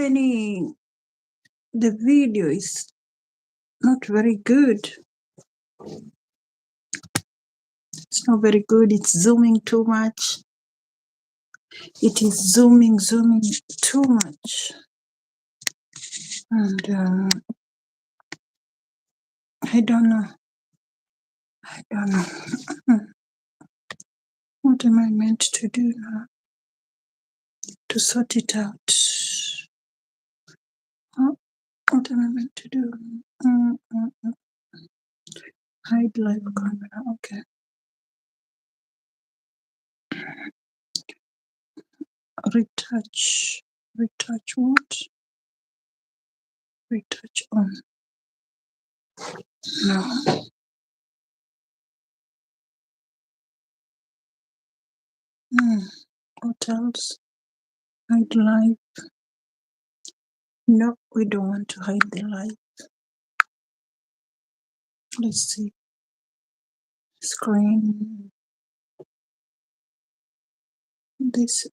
happening? The video is not very good. It's not very good. It's zooming too much. It is zooming too much. And I don't know. What am I meant to do now to sort it out? What am I meant to do? Hide live camera. Okay. Retouch. Retouch what? Retouch on. No. What else? Hide live. No, we don't want to hide the live. Let's see. Screen. This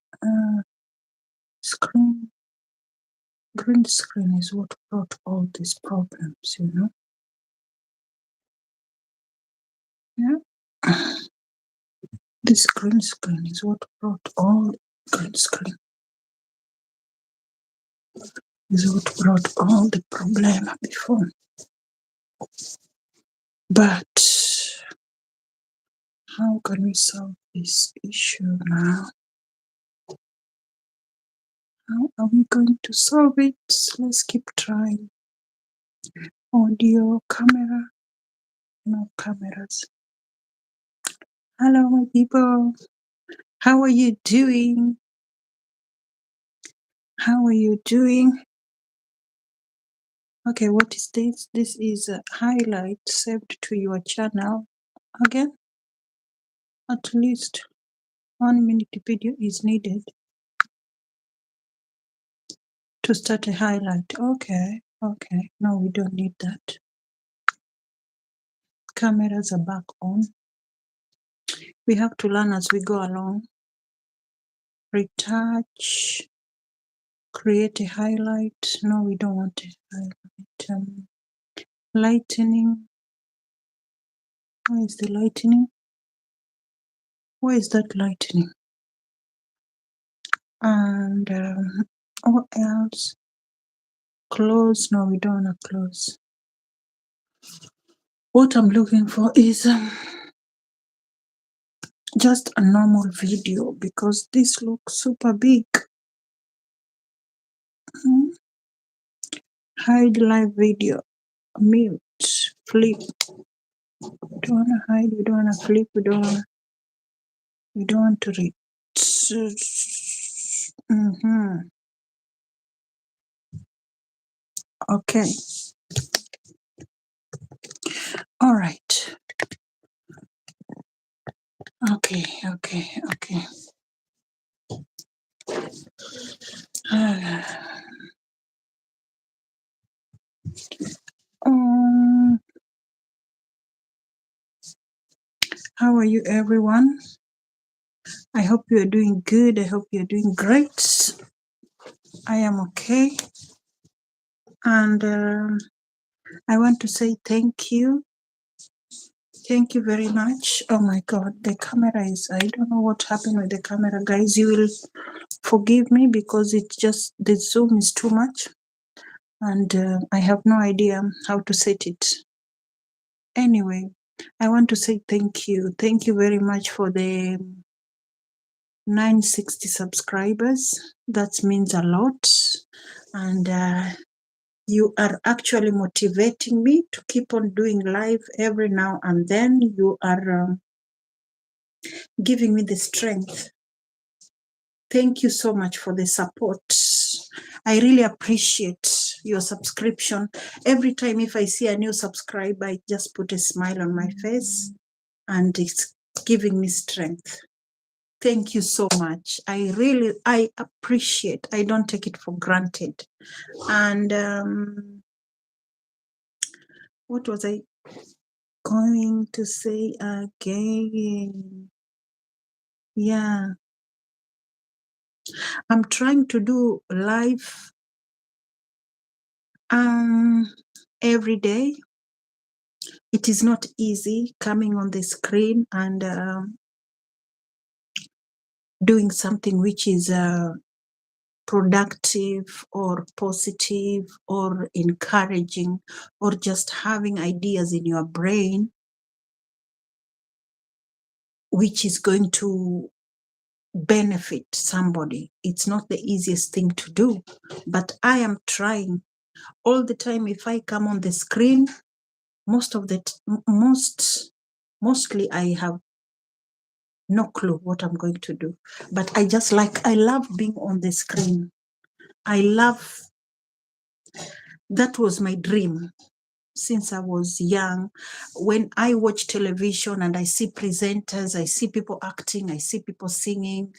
screen. Green screen is what brought all these problems, you know? Yeah. This green screen is what brought all green screen. Is what brought all the problem before. But how can we solve this issue now? How are we going to solve it? Let's keep trying. Audio, camera, no cameras. Hello, my people. How are you doing? How are you doing? Okay, what is this? This is a highlight saved to your channel. Again, at least 1 minute video is needed to start a highlight. Okay. No, we don't need that. Cameras are back on. We have to learn as we go along. Retouch. Create a highlight. No, we don't want a highlight. Lightening. Where is the lightening? Where is that lightening? And what else? Close. No, we don't want to close. What I'm looking for is just a normal video because this looks super big. Hide live video. Mute. Flip. We don't want to hide. We don't want to flip. We don't want to read. Okay. All right. Okay. How are you, everyone? I hope you're doing good. I hope you're doing great. I am okay. And I want to say thank you. Thank you very much. Oh my God, the camera is, I don't know what happened with the camera, guys. You will forgive me because it just, the zoom is too much. And I have no idea how to set it. Anyway, I want to say thank you. Thank you very much for the 960 subscribers. That means a lot. And you are actually motivating me to keep on doing live every now and then. You are giving me the strength. Thank you so much for the support. I really appreciate your subscription. Every time if I see a new subscriber, I just put a smile on my face and it's giving me strength. Thank you so much. I appreciate. I don't take it for granted. And what was I going to say again? Yeah. I'm trying to do live Every day. It is not easy coming on the screen and doing something which is productive or positive or encouraging or just having ideas in your brain which is going to benefit somebody. It's not the easiest thing to do, but I am trying all the time. If I come on the screen, mostly I have no clue what I'm going to do, but I love being on the screen. That was my dream since I was young. When I watch television and I see presenters, I see people acting, I see people singing,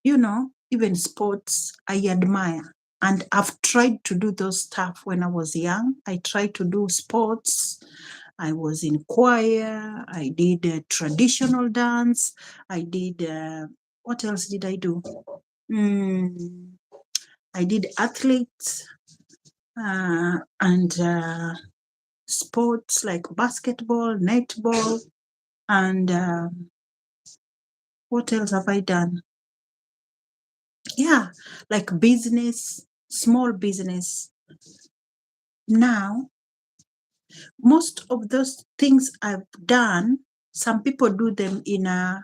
even sports, I admire. And I've tried to do those stuff when I was young. I tried to do sports. I was in choir. I did traditional dance. I did, what else did I do? I did athletes and sports like basketball, netball, and what else have I done? Yeah, like business, small business. Now, most of those things I've done, some people do them in a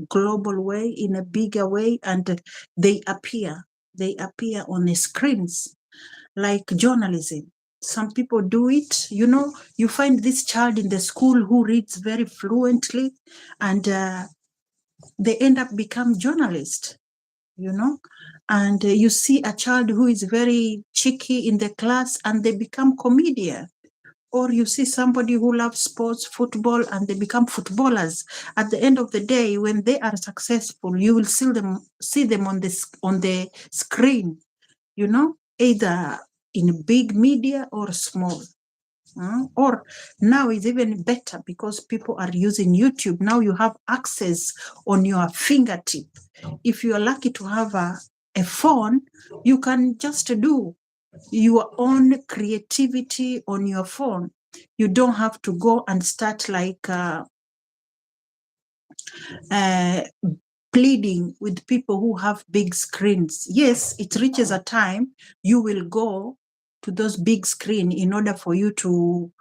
global way, in a bigger way, and they appear on the screens, like journalism. Some people do it, you find this child in the school who reads very fluently and they end up become journalists, and you see a child who is very cheeky in the class and they become comedian. Or you see somebody who loves sports, football, and they become footballers. At the end of the day, when they are successful, you will see them on the screen, either in big media or small. Or now it's even better because people are using YouTube. Now you have access on your fingertip. If you are lucky to have a phone, you can just do your own creativity on your phone. You don't have to go and start like pleading with people who have big screens. Yes, it reaches a time you will go to those big screen in order for you to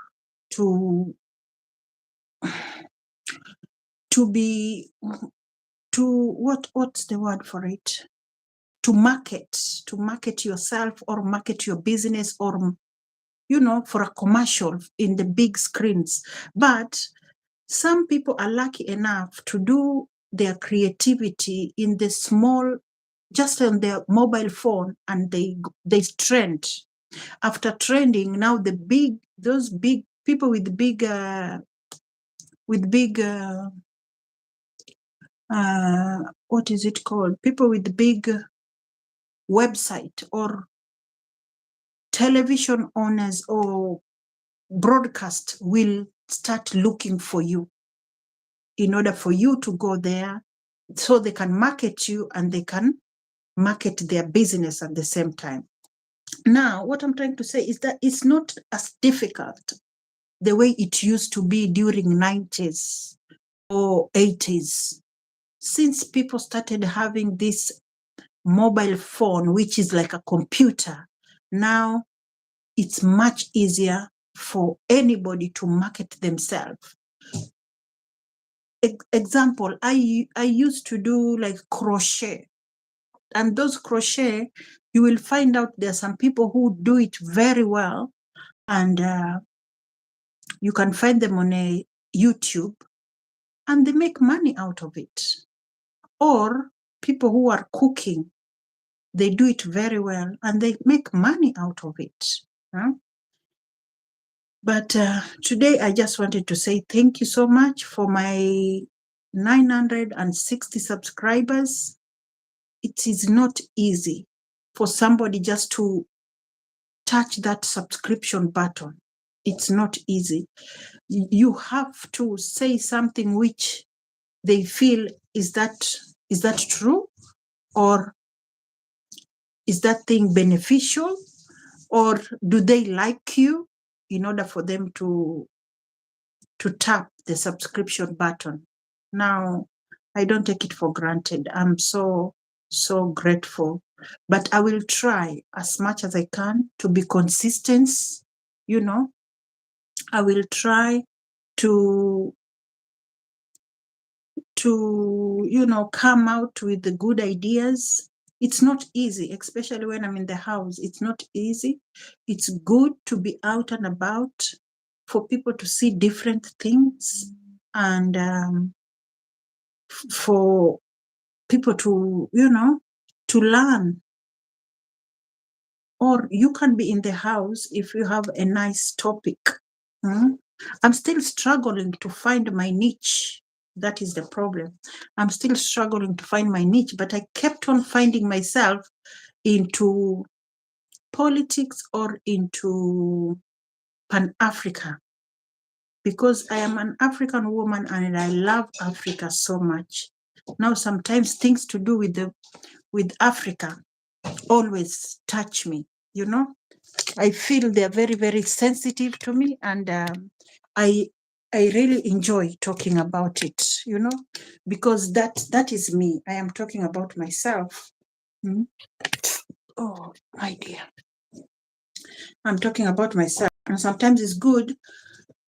what's the word for it? To market yourself or market your business or, for a commercial in the big screens. But some people are lucky enough to do their creativity in the small, just on their mobile phone, and they trend. After trending, now those big people with big what is it called? People with big website or television owners or broadcast will start looking for you in order for you to go there so they can market you and they can market their business at the same time. Now, what I'm trying to say is that it's not as difficult the way it used to be during 90s or 80s. Since people started having this mobile phone, which is like a computer, now it's much easier for anybody to market themselves. Example, I used to do like crochet, and those crochet, you will find out there are some people who do it very well, and you can find them on a YouTube, and they make money out of it. Or people who are cooking, they do it very well, and they make money out of it. But today I just wanted to say thank you so much for my 960 subscribers. It is not easy for somebody just to touch that subscription button. It's not easy. You have to say something which they feel, is that true? Or is that thing beneficial? Or do they like you in order for them to tap the subscription button? Now, I don't take it for granted. I'm so grateful. But I will try as much as I can to be consistent. You know, I will try to come out with the good ideas. It's not easy, especially when I'm in the house. It's not easy. It's good to be out and about for people to see different things, and for people to, to learn. Or you can be in the house if you have a nice topic. I'm still struggling to find my niche. That is the problem. I'm still struggling to find my niche, but I kept on finding myself into politics or into Pan-Africa, because I am an African woman and I love Africa so much. Now, sometimes things to do with Africa always touch me, I feel they're very, very sensitive to me, and I really enjoy talking about it, because that is me. I am talking about myself. Oh, my dear. I'm talking about myself. And sometimes it's good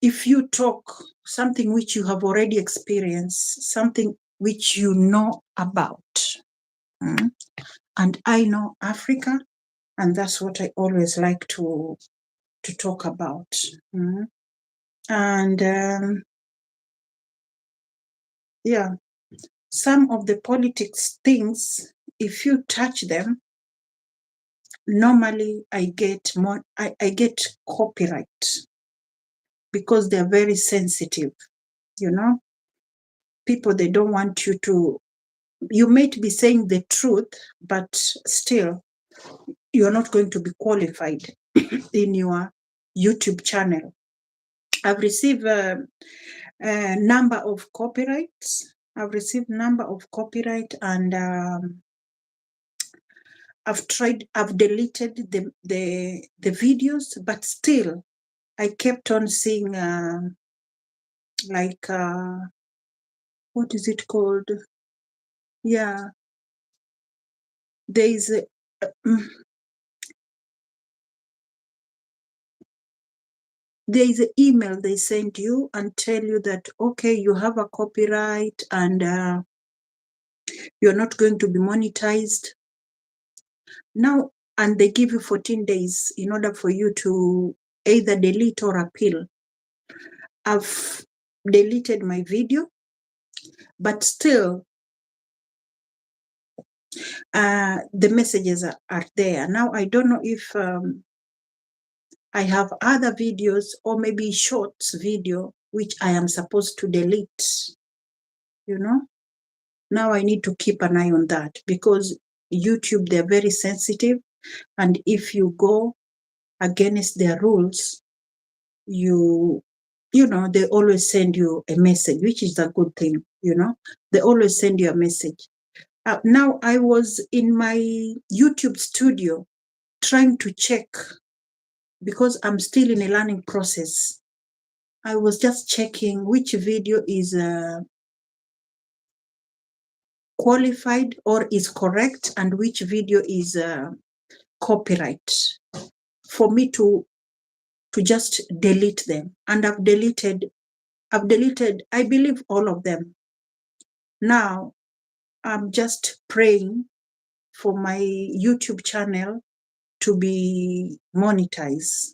if you talk something which you have already experienced, something which you know about. And I know Africa, and that's what I always like to talk about. And yeah, some of the politics things, if you touch them, normally I get copyright, because they're very sensitive. People, they don't want you to, you might be saying the truth, but still you're not going to be qualified in your YouTube channel. I've received a number of copyrights. And I've deleted the videos, but still I kept on seeing what is it called? Yeah, there is a there is an email they send you and tell you that, okay, you have a copyright and you're not going to be monetized now, and they give you 14 days in order for you to either delete or appeal. I've deleted my video, but still the messages are there. Now, I don't know if I have other videos or maybe shorts video which I am supposed to delete. Now I need to keep an eye on that, because YouTube, they're very sensitive, and if you go against their rules, they always send you a message, which is a good thing. They always send you a message. Now, I was in my YouTube studio trying to check, because I'm still in a learning process. I was just checking which video is qualified or is correct, and which video is copyright, for me to just delete them. And I've deleted, I believe, all of them. Now, I'm just praying for my YouTube channel to be monetized,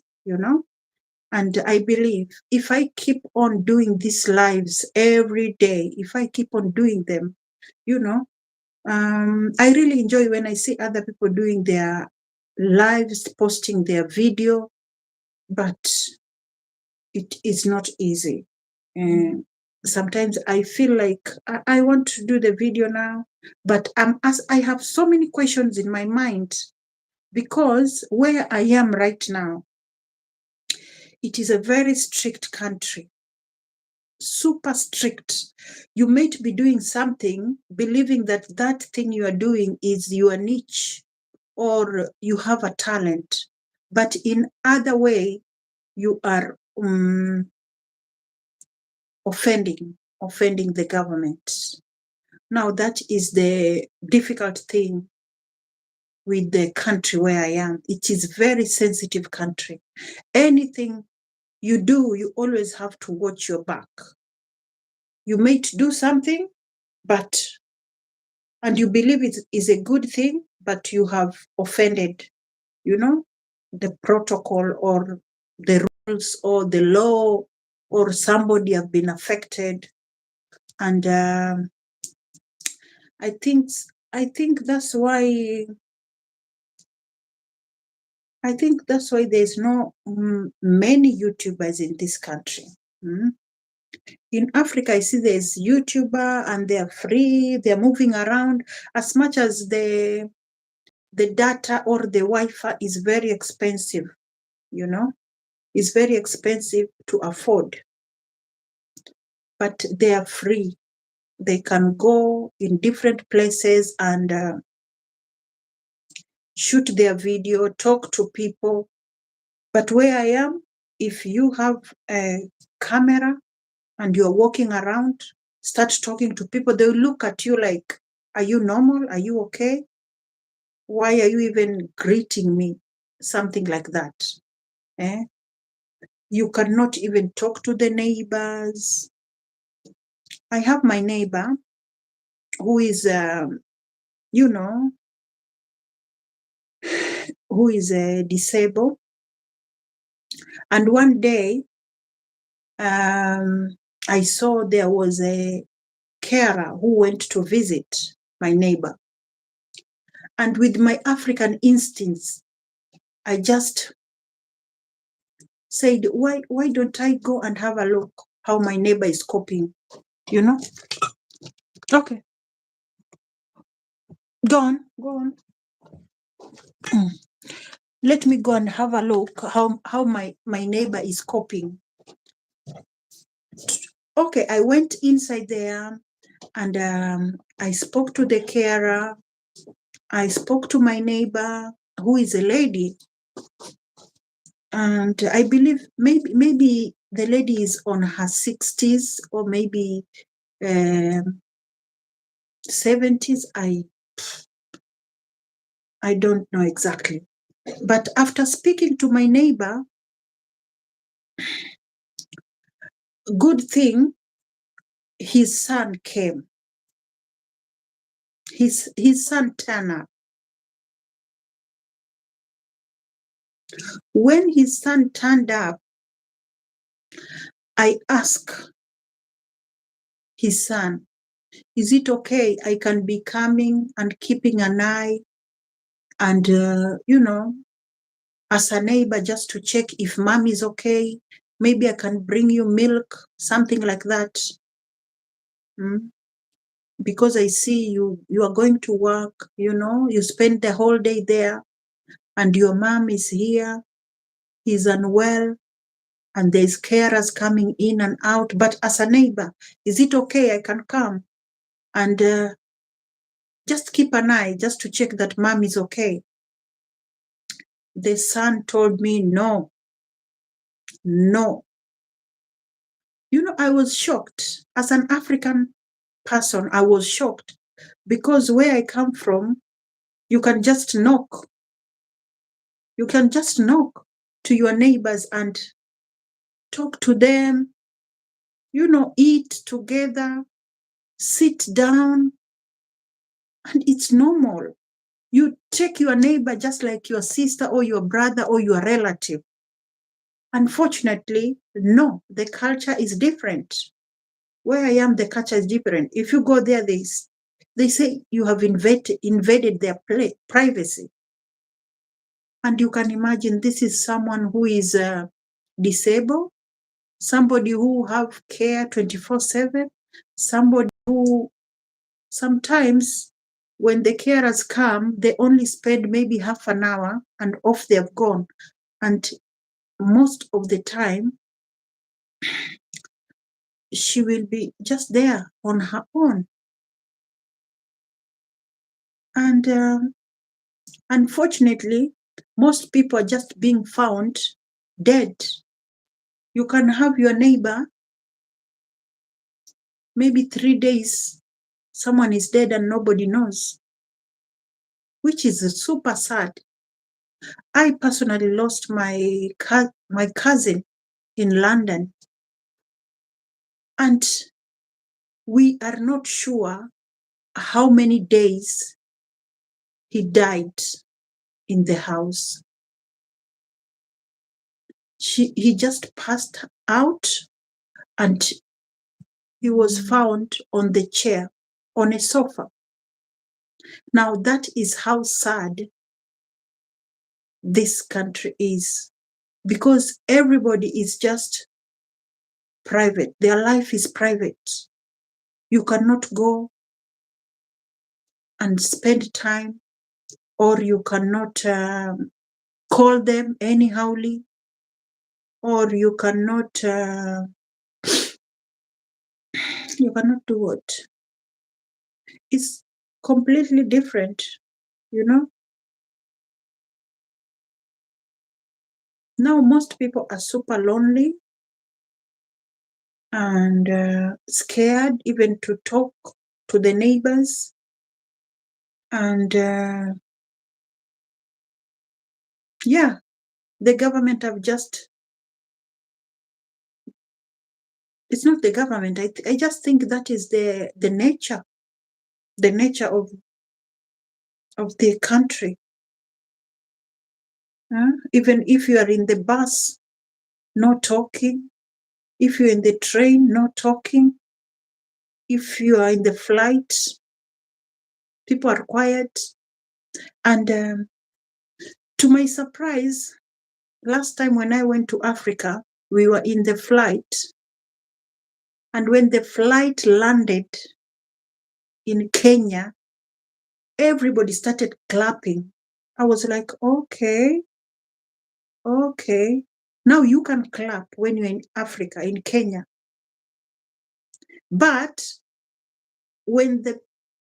and I believe if I keep on doing these lives every day, if I keep on doing them, I really enjoy when I see other people doing their lives, posting their video, but it is not easy. And sometimes I feel like I want to do the video now, but I have so many questions in my mind, because where I am right now, it is a very strict country, super strict. You might be doing something, believing that that thing you are doing is your niche, or you have a talent, but in other way, you are offending the government. Now that is the difficult thing with the country where I am. It is very sensitive country. Anything you do, you always have to watch your back. You may do something, and you believe it is a good thing, but you have offended, the protocol or the rules or the law, or somebody have been affected. And I think that's why there's no many YouTubers in this country. In Africa, I see there's YouTuber and they're free, they're moving around. As much as the data or the Wi-Fi is very expensive, it's very expensive to afford, but they are free. They can go in different places and shoot their video, talk to people. But where I am, if you have a camera and you're walking around, start talking to people, they'll look at you like, are you normal? Are you okay? Why are you even greeting me? Something like that. You cannot even talk to the neighbors. I have my neighbor who is, who is disabled. And one day, I saw there was a carer who went to visit my neighbor. And with my African instincts, I just said, why don't I go and have a look how my neighbor is coping, Okay. Go on. Let me go and have a look how my neighbor is coping. Okay, I went inside there and I spoke to the carer. I spoke to my neighbor, who is a lady. And I believe maybe the lady is on her 60s or maybe 70s. I don't know exactly. But after speaking to my neighbor, good thing, his son came. His son turned up. When his son turned up, I asked his son, is it okay? I can be coming and keeping an eye and, as a neighbor, just to check if mom is okay. Maybe I can bring you milk, something like that. Because I see you are going to work, you spend the whole day there and your mom is here, he's unwell, and there's carers coming in and out. But as a neighbor, is it okay? I can come and just keep an eye, just to check that mom is okay. The son told me, no. I was shocked. As an African person, I was shocked because where I come from, you can just knock. You can just knock to your neighbors and talk to them, eat together, sit down, and it's normal. You take your neighbor just like your sister or your brother or your relative. Unfortunately, no, the culture is different. Where I am, the culture is different. If you go there, they say you have invaded their privacy. And you can imagine this is someone who is disabled, somebody who have care 24/7, somebody who sometimes when the carers come, they only spend maybe half an hour and off they have gone. And most of the time, she will be just there on her own. And unfortunately, Most people are just being found dead. You can have your neighbor, maybe 3 days, someone is dead and nobody knows, which is super sad. I personally lost my cousin in London, and we are not sure how many days he died in the house. He just passed out and he was found on the chair, on a sofa. Now that is how sad this country is, because everybody is just private. Their life is private. You cannot go and spend time, or you cannot call them anyhowly, or you cannot do what? It's completely different, you know. Now most people are super lonely and scared even to talk to the neighbors, and yeah, the government have just, it's not the government, I just think that is the nature of the country. Even if you are in the bus, no talking. If you're in the train, no talking. If you are in the flight, people are quiet. And to my surprise, last time when I went to Africa, we were in the flight. And when the flight landed in Kenya, everybody started clapping. I was like, okay. Now you can clap when you're in Africa, in Kenya. But when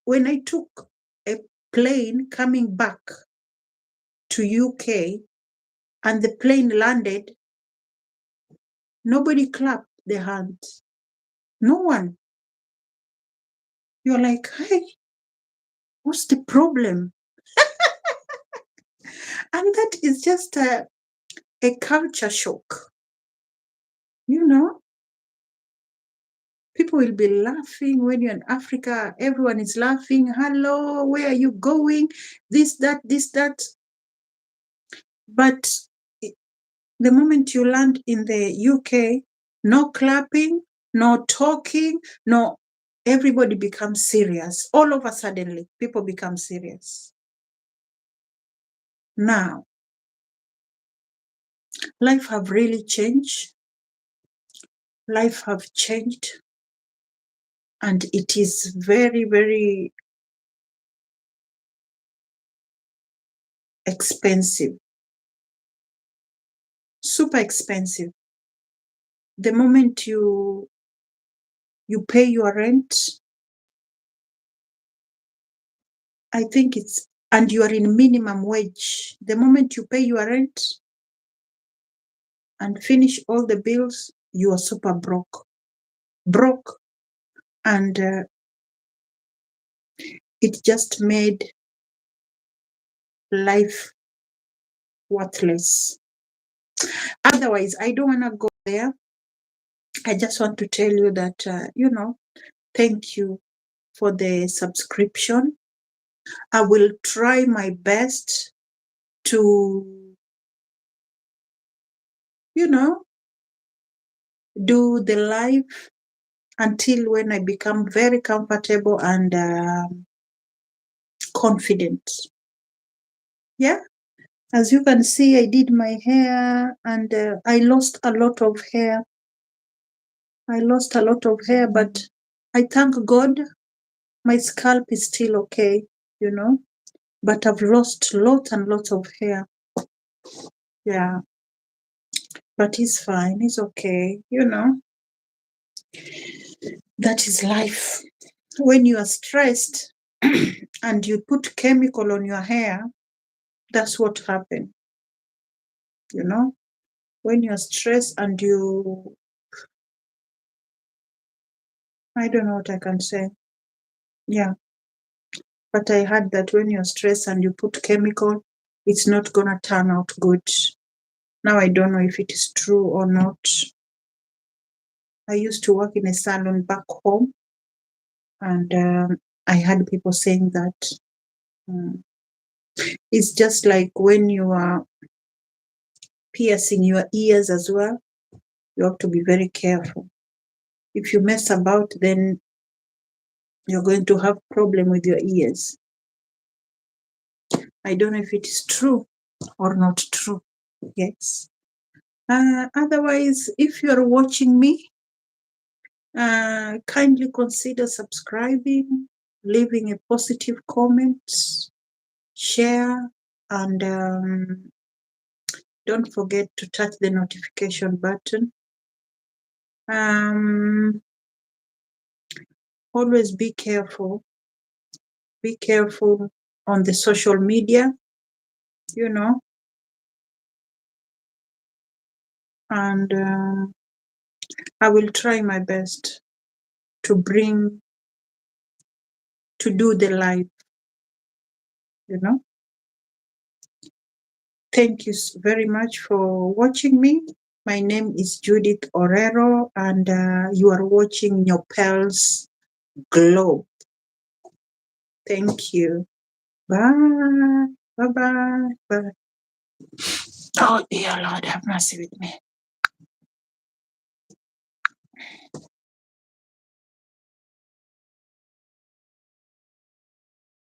I took a plane coming back to UK and the plane landed, nobody clapped their hands. No one. You're like, hey, what's the problem? And that is just a culture shock. You know, people will be laughing when you're in Africa. Everyone is laughing. Hello, where are you going? This, that. But the moment you land in the UK, no clapping, no talking, no, everybody becomes serious. All of a sudden, people become serious. Now, life have really changed. Life have changed. And it is very, very expensive. Super expensive. The moment you pay your rent, I think it's, and you are in minimum wage. The moment you pay your rent and finish all the bills, you are super broke. And it just made life worthless. Otherwise, I don't want to go there. I just want to tell you that, thank you for the subscription. I will try my best to, do the live until when I become very comfortable and confident. Yeah. As you can see, I did my hair and I lost a lot of hair. But I thank God my scalp is still okay, but I've lost lots and lots of hair. Yeah. But it's fine. It's okay. That is life. When you are stressed and you put chemical on your hair, that's what happened. you know, when you're stressed and I don't know what I can say. Yeah. But I heard that when you're stressed and you put chemical, it's not going to turn out good. Now I don't know if it is true or not. I used to work in a salon back home, and I had people saying that it's just like when you are piercing your ears as well. You have to be very careful. If you mess about, then you're going to have problem with your ears. I don't know if it is true or not true. Yes. Otherwise, if you're watching me, kindly consider subscribing, leaving a positive comment, share, and don't forget to touch the notification button. Always be careful. Be careful on the social media, you know, and I will try my best to do the live, you know. Thank you very much for watching me. My name is Judith Orero, and you are watching Nyopel's Globe. Thank you. Bye. Bye-bye. Bye. Oh, dear Lord, have mercy with me.